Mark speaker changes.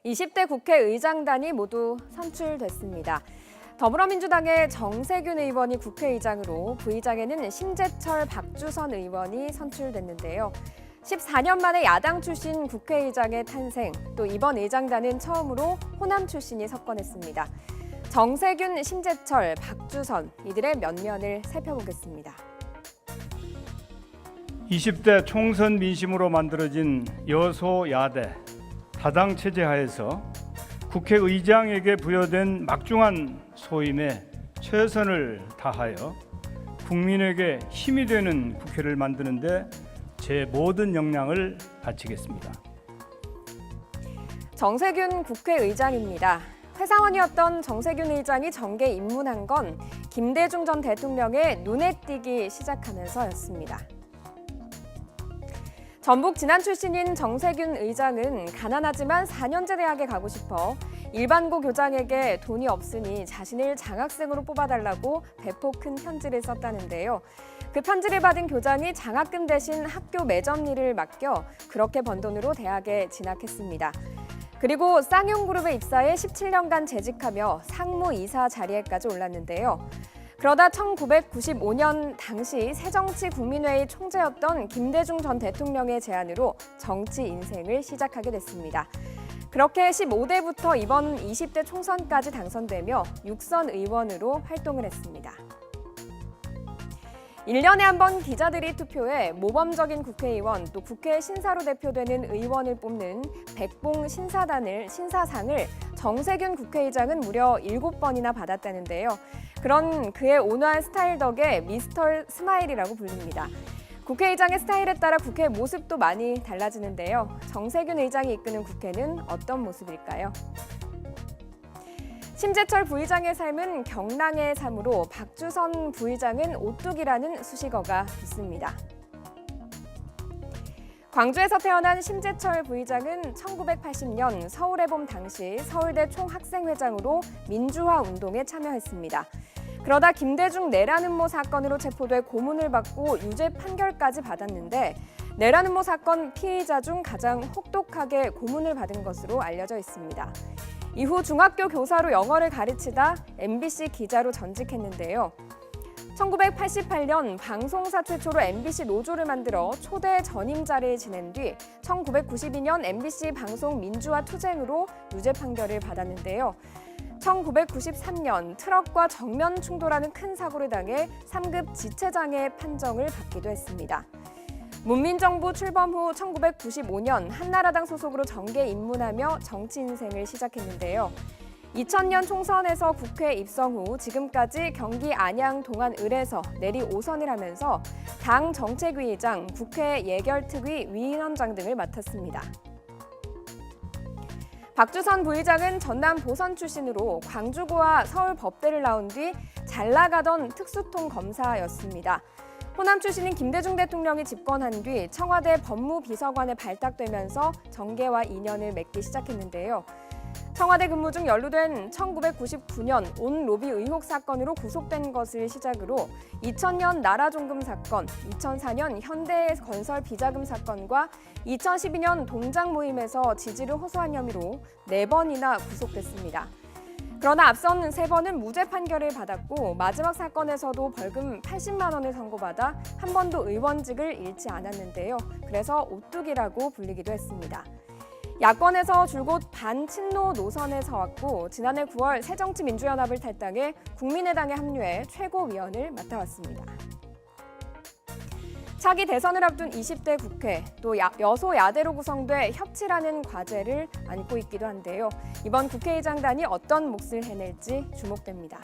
Speaker 1: 20대 국회의장단이 모두 선출됐습니다. 더불어민주당의 정세균 의원이 국회의장으로 부의장에는 심재철, 박주선 의원이 선출됐는데요. 14년 만에 야당 출신 국회의장의 탄생, 또 이번 의장단은 처음으로 호남 출신이 석권했습니다. 정세균, 심재철, 박주선, 이들의 면면을 살펴보겠습니다.
Speaker 2: 20대 총선 민심으로 만들어진 여소야대 다당 체제 하에서 국회의장에게 부여된 막중한 소임에 최선을 다하여 국민에게 힘이 되는 국회를 만드는 데 제 모든 역량을 바치겠습니다.
Speaker 1: 정세균 국회의장입니다. 회사원이었던 정세균 의장이 정계 입문한 건 김대중 전 대통령의 눈에 띄기 시작하면서였습니다. 전북 진안 출신인 정세균 의장은 가난하지만 4년제 대학에 가고 싶어 일반고 교장에게 돈이 없으니 자신을 장학생으로 뽑아달라고 배포 큰 편지를 썼다는데요. 그 편지를 받은 교장이 장학금 대신 학교 매점 일을 맡겨 그렇게 번 돈으로 대학에 진학했습니다. 그리고 쌍용그룹에 입사해 17년간 재직하며 상무이사 자리에까지 올랐는데요. 그러다 1995년 당시 새정치국민회의 총재였던 김대중 전 대통령의 제안으로 정치 인생을 시작하게 됐습니다. 그렇게 15대부터 이번 20대 총선까지 당선되며 6선 의원으로 활동을 했습니다. 1년에 한 번 기자들이 투표해 모범적인 국회의원 또 국회 신사로 대표되는 의원을 뽑는 백봉 신사상을 정세균 국회의장은 무려 7번이나 받았다는데요. 그런 그의 온화한 스타일 덕에 미스터 스마일이라고 불립니다. 국회의장의 스타일에 따라 국회 모습도 많이 달라지는데요. 정세균 의장이 이끄는 국회는 어떤 모습일까요? 심재철 부의장의 삶은 경랑의 삶으로 박주선 부의장은 오뚝이라는 수식어가 붙습니다. 광주에서 태어난 심재철 부의장은 1980년 서울의 봄 당시 서울대 총학생회장으로 민주화 운동에 참여했습니다. 그러다 김대중 내란 음모 사건으로 체포돼 고문을 받고 유죄 판결까지 받았는데 내란 음모 사건 피의자 중 가장 혹독하게 고문을 받은 것으로 알려져 있습니다. 이후 중학교 교사로 영어를 가르치다 MBC 기자로 전직했는데요. 1988년 방송사 최초로 MBC 노조를 만들어 초대 전임자를 지낸 뒤 1992년 MBC 방송 민주화 투쟁으로 유죄 판결을 받았는데요. 1993년 트럭과 정면 충돌하는 큰 사고를 당해 3급 지체장애 판정을 받기도 했습니다. 문민정부 출범 후 1995년 한나라당 소속으로 정계 입문하며 정치 인생을 시작했는데요. 2000년 총선에서 국회 입성 후 지금까지 경기 안양 동안 을에서 내리 5선을 하면서 당 정책위의장, 국회 예결특위 위원장 등을 맡았습니다. 박주선 부의장은 전남 보선 출신으로 광주고와 서울 법대를 나온 뒤 잘 나가던 특수통 검사였습니다. 호남 출신인 김대중 대통령이 집권한 뒤 청와대 법무비서관에 발탁되면서 정계와 인연을 맺기 시작했는데요. 청와대 근무 중 연루된 1999년 온 로비 의혹 사건으로 구속된 것을 시작으로 2000년 나라종금 사건, 2004년 현대건설 비자금 사건과 2012년 동장 모임에서 지지를 호소한 혐의로 4번이나 구속됐습니다. 그러나 앞선 3번은 무죄 판결을 받았고 마지막 사건에서도 벌금 80만 원을 선고받아 한 번도 의원직을 잃지 않았는데요. 그래서 오뚝이라고 불리기도 했습니다. 야권에서 줄곧 반친노 노선에 서왔고 지난해 9월 새정치민주연합을 탈당해 국민의당에 합류해 최고위원을 맡아왔습니다. 차기 대선을 앞둔 20대 국회, 또 여소야대로 구성돼 협치라는 과제를 안고 있기도 한데요. 이번 국회의장단이 어떤 몫을 해낼지 주목됩니다.